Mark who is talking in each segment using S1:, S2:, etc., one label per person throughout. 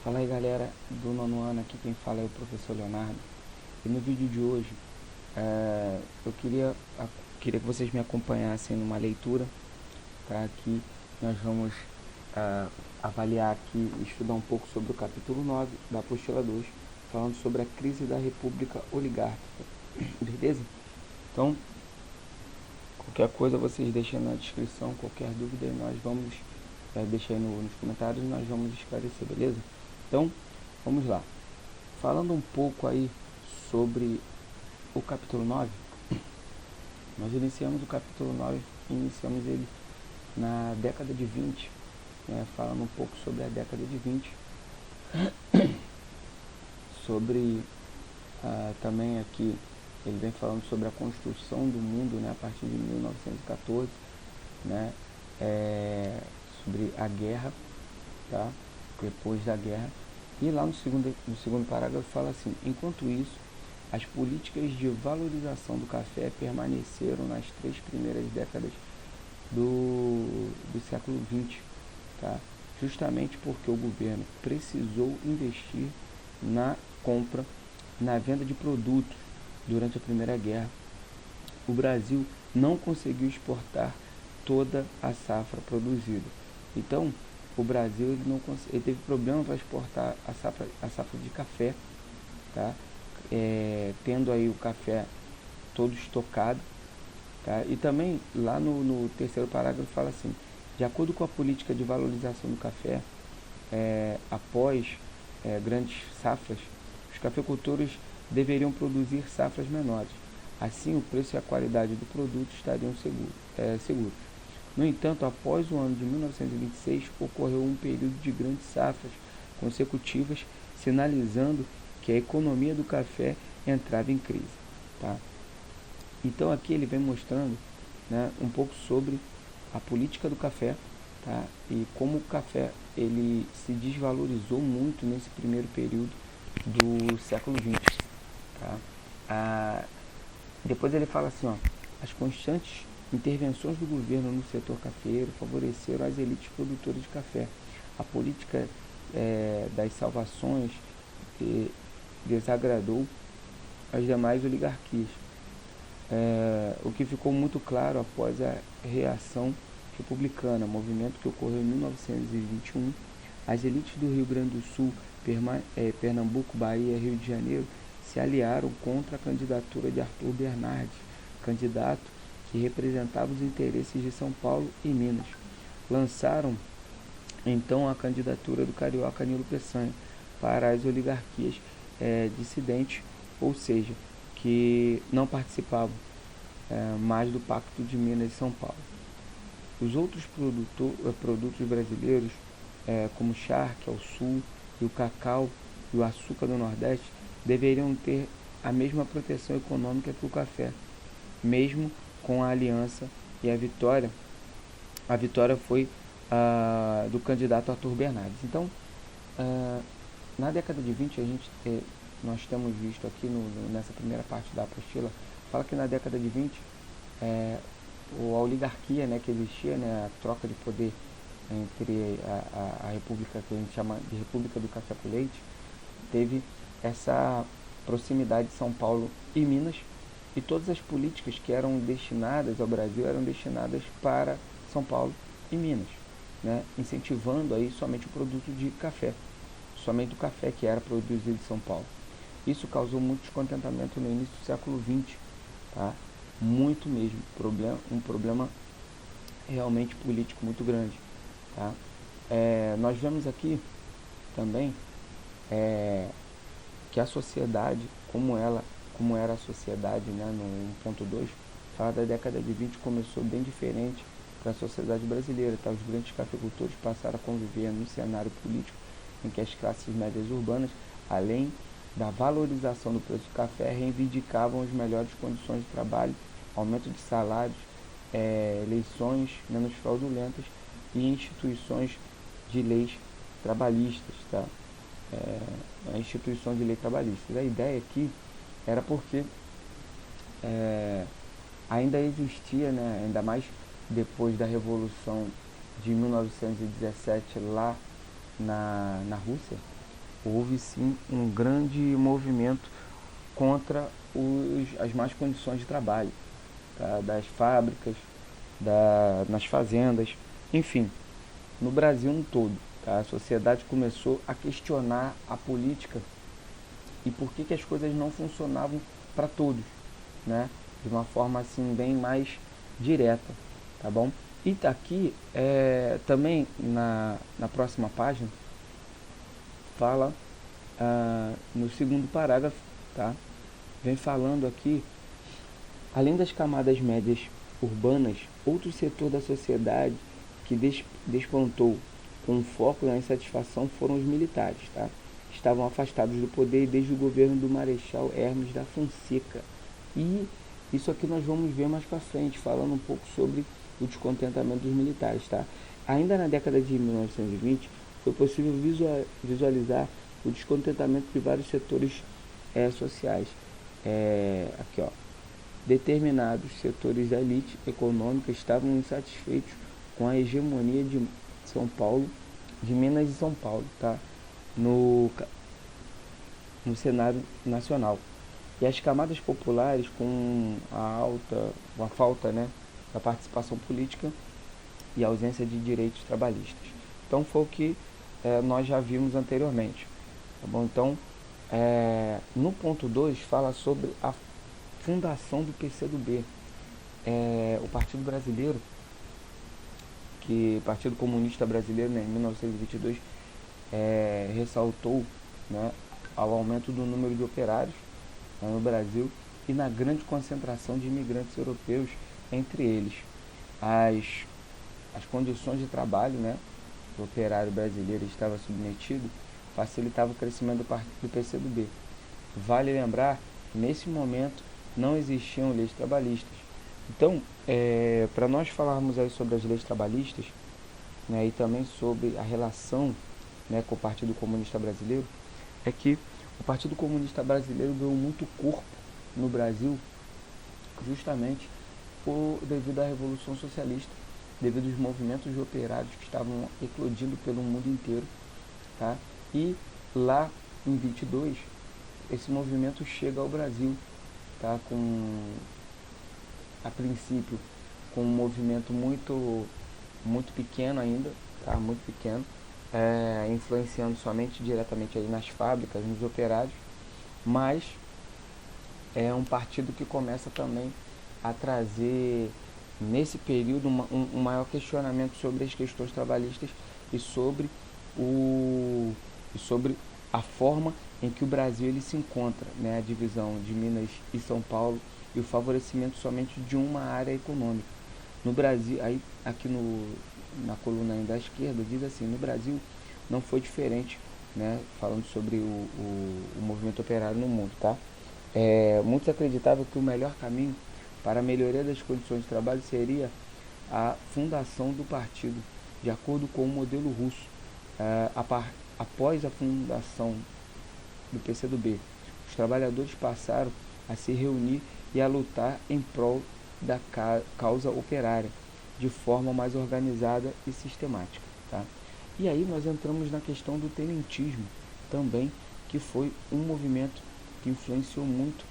S1: Fala aí galera do nono ano, aqui quem fala é o professor Leonardo. E no vídeo de hoje eu queria que vocês me acompanhassem numa leitura, tá? Aqui nós vamos avaliar aqui e estudar um pouco sobre o capítulo 9 da apostila 2, falando sobre a crise da República Oligárquica, beleza? Então, qualquer coisa vocês deixem na descrição, qualquer dúvida nós vamos deixar aí nos comentários e nós vamos esclarecer, beleza? Então, vamos lá. Falando um pouco aí sobre o capítulo 9, nós iniciamos o capítulo 9, iniciamos ele na década de 20, falando um pouco sobre a década de 20, sobre também aqui ele vem falando sobre a construção do mundo, a partir de 1914, sobre a guerra, tá? Depois da guerra. E lá no segundo parágrafo fala assim: enquanto isso, as políticas de valorização do café permaneceram nas 3 primeiras décadas do século XX, tá? Justamente porque o governo precisou investir na compra, na venda de produtos durante a Primeira Guerra. O Brasil não conseguiu exportar toda a safra produzida. Então, o Brasil ele teve problema para exportar a safra de café, tá? Tendo aí o café todo estocado, tá? E também lá no terceiro parágrafo fala assim: de acordo com a política de valorização do café, após grandes safras, os cafeicultores deveriam produzir safras menores. Assim, o preço e a qualidade do produto estariam seguros. No entanto, após o ano de 1926, ocorreu um período de grandes safras consecutivas, sinalizando que a economia do café entrava em crise, tá? Então aqui ele vem mostrando, um pouco sobre a política do café, tá? E como o café ele se desvalorizou muito nesse primeiro período do século XX, tá? Depois ele fala assim, as constantes intervenções do governo no setor cafeiro favoreceram as elites produtoras de café. A política das salvações desagradou as demais oligarquias, o que ficou muito claro após a reação republicana, movimento que ocorreu em 1921. As elites do Rio Grande do Sul, Pernambuco, Bahia e Rio de Janeiro se aliaram contra a candidatura de Arthur Bernardes, candidato que representava os interesses de São Paulo e Minas. Lançaram então a candidatura do carioca Nilo Peçanha para as oligarquias dissidentes, ou seja, que não participavam mais do Pacto de Minas e São Paulo. Os outros produtos brasileiros, como o charque ao sul, e o cacau e o açúcar do Nordeste, deveriam ter a mesma proteção econômica que o café, mesmo com a aliança e a vitória foi do candidato Arthur Bernardes. Então, na década de 20, nós temos visto aqui nessa primeira parte da apostila, fala que na década de 20, a oligarquia que existia, a troca de poder entre a república que a gente chama de República do Café com Leite, teve essa proximidade de São Paulo e Minas, e todas as políticas que eram destinadas ao Brasil eram destinadas para São Paulo e Minas, incentivando aí somente o produto de café, somente o café que era produzido em São Paulo. Isso causou muito descontentamento no início do século XX, tá? Muito mesmo, um problema realmente político muito grande, tá? Nós vemos aqui também que a sociedade, como era a sociedade, no 1.2, fala da década de 20 começou bem diferente para a sociedade brasileira, tá? Os grandes cafeicultores passaram a conviver num cenário político em que as classes médias urbanas, além da valorização do preço do café, reivindicavam as melhores condições de trabalho, aumento de salários, eleições menos fraudulentas e instituições de leis trabalhistas, tá? A instituição de lei trabalhista. A ideia aqui era porque ainda existia, ainda mais depois da Revolução de 1917 lá na Rússia, houve sim um grande movimento contra as más condições de trabalho, tá? Das fábricas, nas fazendas, enfim, no Brasil no todo. Tá? A sociedade começou a questionar a política e por que as coisas não funcionavam para todos, né? De uma forma assim bem mais direta, tá bom? E tá aqui também na próxima página fala no segundo parágrafo, tá? Vem falando aqui, além das camadas médias urbanas, outro setor da sociedade que despontou com foco na insatisfação foram os militares, tá? Estavam afastados do poder desde o governo do Marechal Hermes da Fonseca. E isso aqui nós vamos ver mais para frente, falando um pouco sobre o descontentamento dos militares, tá? Ainda na década de 1920, foi possível visualizar o descontentamento de vários setores sociais. Aqui, ó. Determinados setores da elite econômica estavam insatisfeitos com a hegemonia de São Paulo, de Minas e São Paulo, tá? No cenário nacional. E as camadas populares, com a falta, né, da participação política e a ausência de direitos trabalhistas. Então foi o que nós já vimos anteriormente. Tá bom? Então, no ponto 2 fala sobre a fundação do PCdoB. O Partido Brasileiro, Partido Comunista Brasileiro, né, em 1922, ressaltou, né, ao aumento do número de operários no Brasil e na grande concentração de imigrantes europeus entre eles. As condições de trabalho, né, do operário brasileiro estava submetido facilitava o crescimento do PCdoB. Vale lembrar que nesse momento não existiam leis trabalhistas. Então, para nós falarmos aí sobre as leis trabalhistas, né, e também sobre a relação, né, com o Partido Comunista Brasileiro, é que o Partido Comunista Brasileiro ganhou muito corpo no Brasil justamente devido à Revolução Socialista, devido aos movimentos de operários que estavam eclodindo pelo mundo inteiro, tá? E lá em 22, esse movimento chega ao Brasil, tá? A princípio, com um movimento muito pequeno ainda, tá? Muito pequeno, influenciando somente diretamente aí nas fábricas, nos operários, mas é um partido que começa também a trazer, nesse período, um maior questionamento sobre as questões trabalhistas e sobre a forma em que o Brasil ele se encontra, né? A divisão de Minas e São Paulo e o favorecimento somente de uma área econômica. No Brasil, aí aqui na coluna da esquerda, diz assim, no Brasil não foi diferente, né? Falando sobre o movimento operário no mundo, tá? Muitos acreditavam que o melhor caminho para a melhoria das condições de trabalho seria a fundação do partido, de acordo com o modelo russo. Após a fundação do PCdoB, os trabalhadores passaram a se reunir e a lutar em prol da causa operária, de forma mais organizada e sistemática. Tá? E aí nós entramos na questão do tenentismo também, que foi um movimento que influenciou muito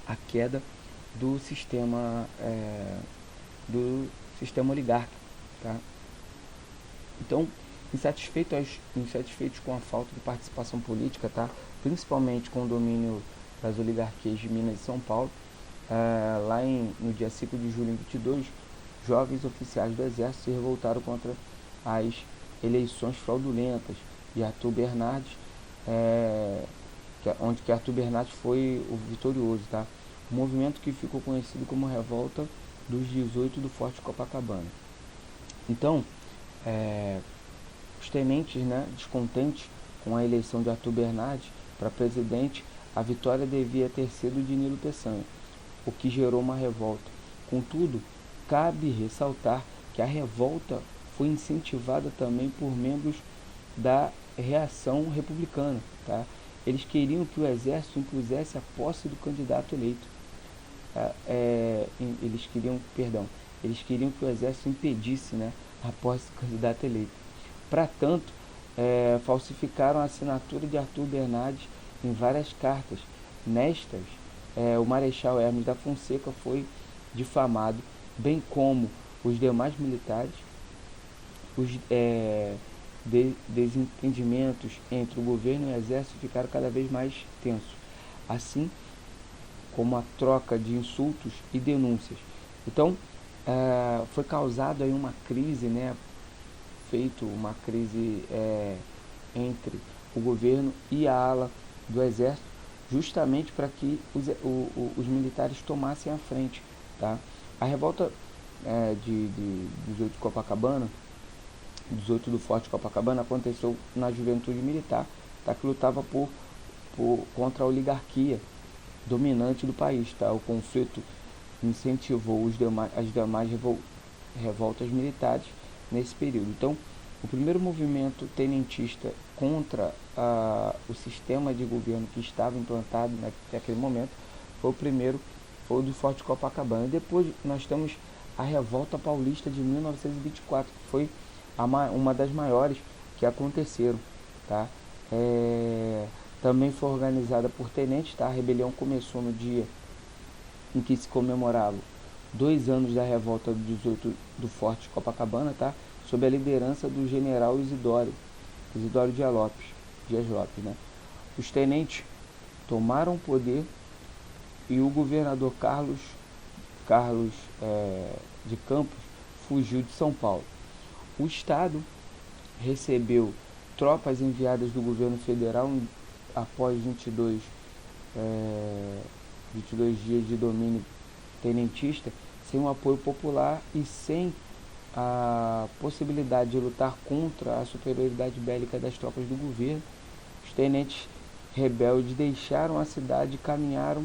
S1: a queda do sistema oligárquico. Tá? Então, insatisfeitos com a falta de participação política, tá? Principalmente com o domínio das oligarquias de Minas e São Paulo, no dia 5 de julho de 22, jovens oficiais do Exército se revoltaram contra as eleições fraudulentas e Arthur Bernardes, onde Arthur Bernardes foi o vitorioso, tá? Um movimento que ficou conhecido como Revolta dos 18 do Forte Copacabana. Então, os tenentes, né, descontentes com a eleição de Arthur Bernardes para presidente, a vitória devia ter sido de Nilo Peçanha, o que gerou uma revolta. Contudo, cabe ressaltar que a revolta foi incentivada também por membros da reação republicana. Tá? Eles queriam que o exército impusesse a posse do candidato eleito. Eles queriam que o exército impedisse, né, a posse do candidato eleito. Para tanto, falsificaram a assinatura de Arthur Bernardes em várias cartas. Nestas, o Marechal Hermes da Fonseca foi difamado, bem como os demais militares. Os desentendimentos entre o governo e o exército ficaram cada vez mais tensos, assim como a troca de insultos e denúncias. Então, foi causada aí uma crise, né, feito uma crise entre o governo e a ala do exército, justamente para que os militares tomassem a frente, tá? A revolta de 18 de Copacabana, 18 do Forte Copacabana, aconteceu na juventude militar, tá? Que lutava contra a oligarquia dominante do país, tá? O conflito incentivou as demais revoltas militares nesse período. Então, o primeiro movimento tenentista contra o sistema de governo que estava implantado naquele momento foi o do Forte Copacabana. Depois nós temos a Revolta Paulista de 1924, que foi uma das maiores que aconteceram, tá? Também foi organizada por tenentes, tá? A rebelião começou no dia em que se comemorava 2 anos da revolta do 18 do Forte Copacabana, tá? Sob a liderança do general Isidoro Dias Lopes, né? Os tenentes tomaram o poder e o governador Carlos de Campos fugiu de São Paulo. O Estado recebeu tropas enviadas do governo federal após 22 dias de domínio tenentista, sem o apoio popular e sem a possibilidade de lutar contra a superioridade bélica das tropas do governo. Os tenentes rebeldes deixaram a cidade e caminharam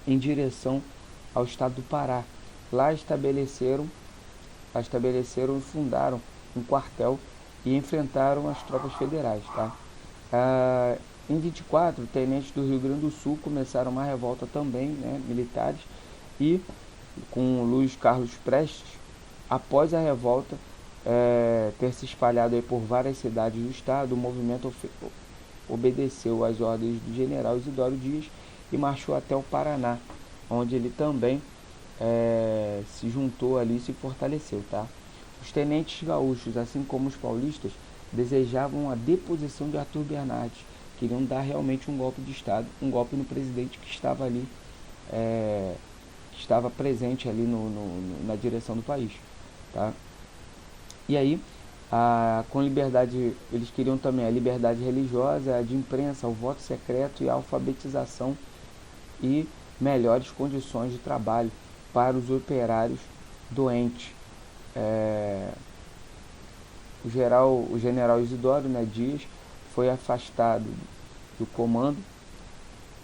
S1: em direção ao estado do Pará. Lá estabeleceram e fundaram um quartel e enfrentaram as tropas federais, tá? Em 24, tenentes do Rio Grande do Sul começaram uma revolta também, né, militares, e com Luiz Carlos Prestes, após a revolta ter se espalhado aí por várias cidades do estado, o movimento obedeceu às ordens do general Isidoro Dias e marchou até o Paraná, onde ele também se juntou ali e se fortaleceu, tá? Os tenentes gaúchos, assim como os paulistas, desejavam a deposição de Arthur Bernardes, queriam dar realmente um golpe de Estado, um golpe no presidente que estava ali, que estava presente ali na direção do país, tá? E aí, com liberdade, eles queriam também a liberdade religiosa, a de imprensa, o voto secreto e a alfabetização e melhores condições de trabalho para os operários doentes. O general Isidoro, né, Dias foi afastado do comando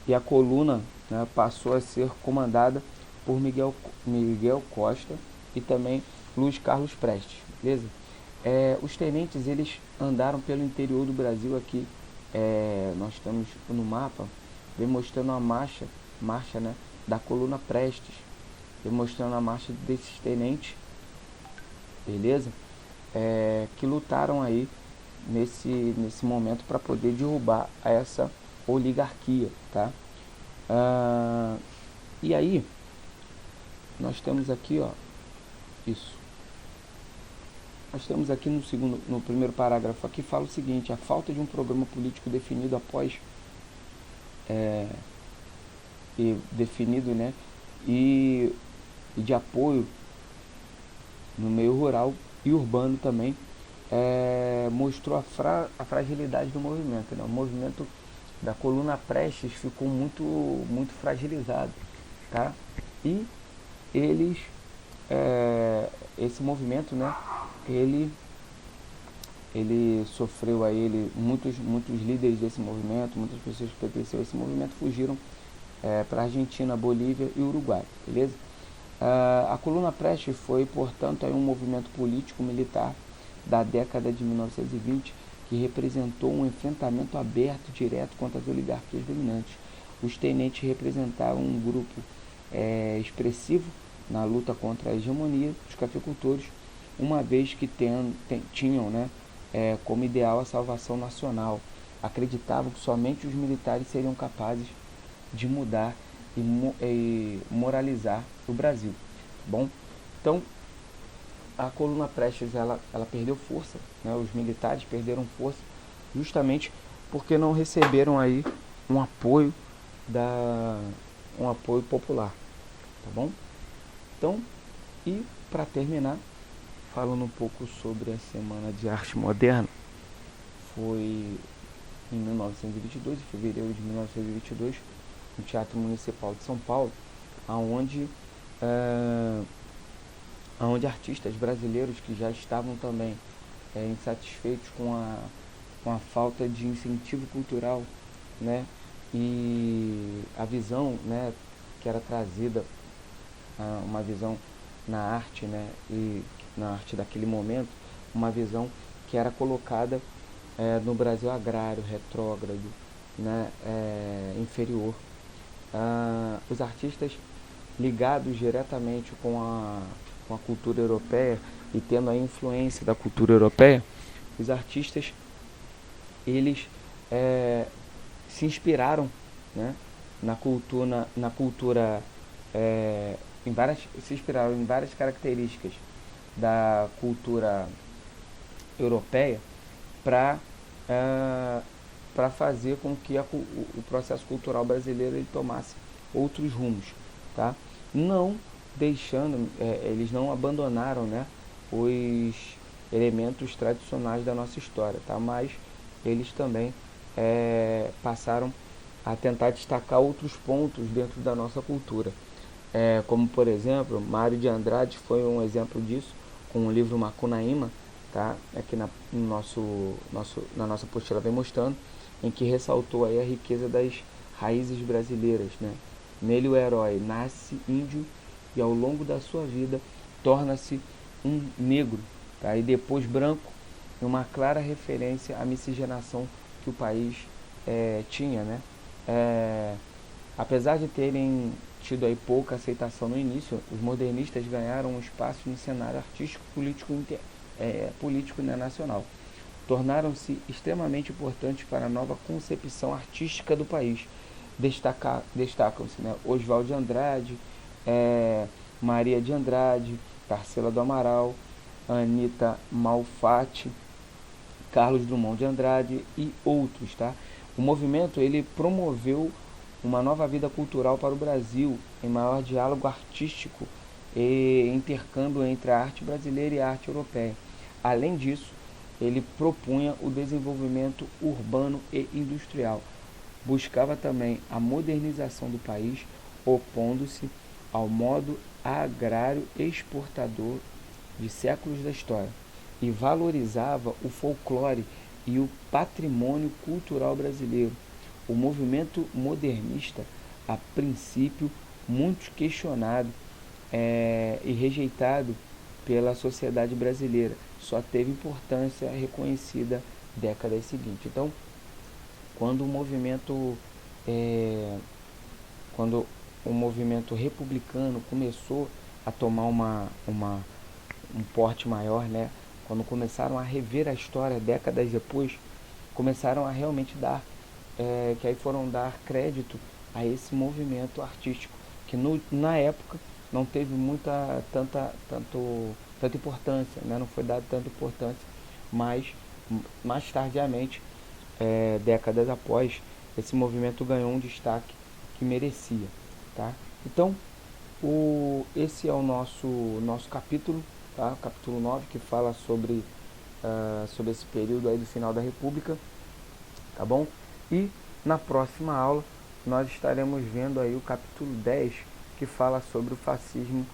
S1: e a coluna, né, passou a ser comandada por Miguel Costa e também Luiz Carlos Prestes, beleza? Os tenentes, eles andaram pelo interior do Brasil aqui, nós estamos no mapa, demonstrando a marcha, né, da coluna Prestes, demonstrando a marcha desses tenentes, beleza? Que lutaram aí nesse momento para poder derrubar essa oligarquia, tá? E aí nós temos aqui, ó, isso. Nós temos aqui no primeiro parágrafo aqui fala o seguinte: a falta de um programa político definido né, e de apoio no meio rural e urbano também, mostrou a fragilidade do movimento, né? O movimento da coluna Prestes ficou muito fragilizado, tá? E eles, esse movimento, né, ele sofreu aí, muitos líderes desse movimento, muitas pessoas que pertenciam a esse movimento fugiram para a Argentina, Bolívia e Uruguai, beleza? A coluna Prestes foi, portanto, aí um movimento político-militar da década de 1920 que representou um enfrentamento aberto, direto contra as oligarquias dominantes. Os tenentes representavam um grupo expressivo na luta contra a hegemonia dos cafeicultores, uma vez que tinham, né, como ideal a salvação nacional. Acreditavam que somente os militares seriam capazes de mudar e moralizar o Brasil. Tá bom? Então, a coluna Prestes ela perdeu força, né? Os militares perderam força justamente porque não receberam aí um apoio popular, tá bom? Então, e para terminar, falando um pouco sobre a Semana de Arte Moderna, foi em 1922, em fevereiro de 1922, no Teatro Municipal de São Paulo, onde artistas brasileiros que já estavam também insatisfeitos com a falta de incentivo cultural, né, e a visão, né, que era trazida, uma visão na arte, né, e na arte daquele momento, uma visão que era colocada no Brasil agrário, retrógrado, né, inferior. Os artistas ligados diretamente com a cultura europeia e tendo a influência da cultura europeia, os artistas eles se inspiraram, né, na cultura se inspiraram em várias características da cultura europeia para fazer com que o processo cultural brasileiro ele tomasse outros rumos, tá? Não deixando, eles não abandonaram, né, os elementos tradicionais da nossa história, tá? Mas eles também passaram a tentar destacar outros pontos dentro da nossa cultura, como por exemplo, Mário de Andrade foi um exemplo disso, com o livro Macunaíma, tá? Aqui na nossa apostila vem mostrando, em que ressaltou aí a riqueza das raízes brasileiras, né? Nele o herói nasce índio e ao longo da sua vida torna-se um negro, tá? E depois branco, em uma clara referência à miscigenação que o país tinha, né? Apesar de terem tido aí pouca aceitação no início, os modernistas ganharam um espaço no cenário artístico político nacional. Tornaram-se extremamente importantes para a nova concepção artística do país. Destacam-se, né, Oswald de Andrade, Maria de Andrade, Tarsila do Amaral, Anita Malfatti, Carlos Drummond de Andrade e outros, tá? O movimento ele promoveu uma nova vida cultural para o Brasil, em maior diálogo artístico e intercâmbio entre a arte brasileira e a arte europeia. Além disso, ele propunha o desenvolvimento urbano e industrial. Buscava também a modernização do país, opondo-se ao modo agrário exportador de séculos da história, e valorizava o folclore e o patrimônio cultural brasileiro. O movimento modernista, a princípio muito questionado e rejeitado pela sociedade brasileira, só teve importância reconhecida décadas seguintes. Então, quando quando o movimento republicano começou a tomar um porte maior, né? Quando começaram a rever a história décadas depois, começaram a realmente que aí foram dar crédito a esse movimento artístico, que na época não teve tanta importância, né? Não foi dado tanta importância, mas mais tardiamente, décadas após, esse movimento ganhou um destaque que merecia, tá? Então, esse é o nosso capítulo, tá? Capítulo 9, que fala sobre esse período aí do final da República, tá bom? E na próxima aula nós estaremos vendo aí o capítulo 10, que fala sobre o fascismo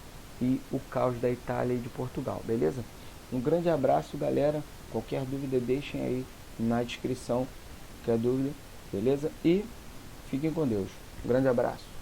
S1: e o caos da Itália e de Portugal, beleza? Um grande abraço, galera. Qualquer dúvida deixem aí na descrição, qualquer dúvida, beleza? E fiquem com Deus. Um grande abraço.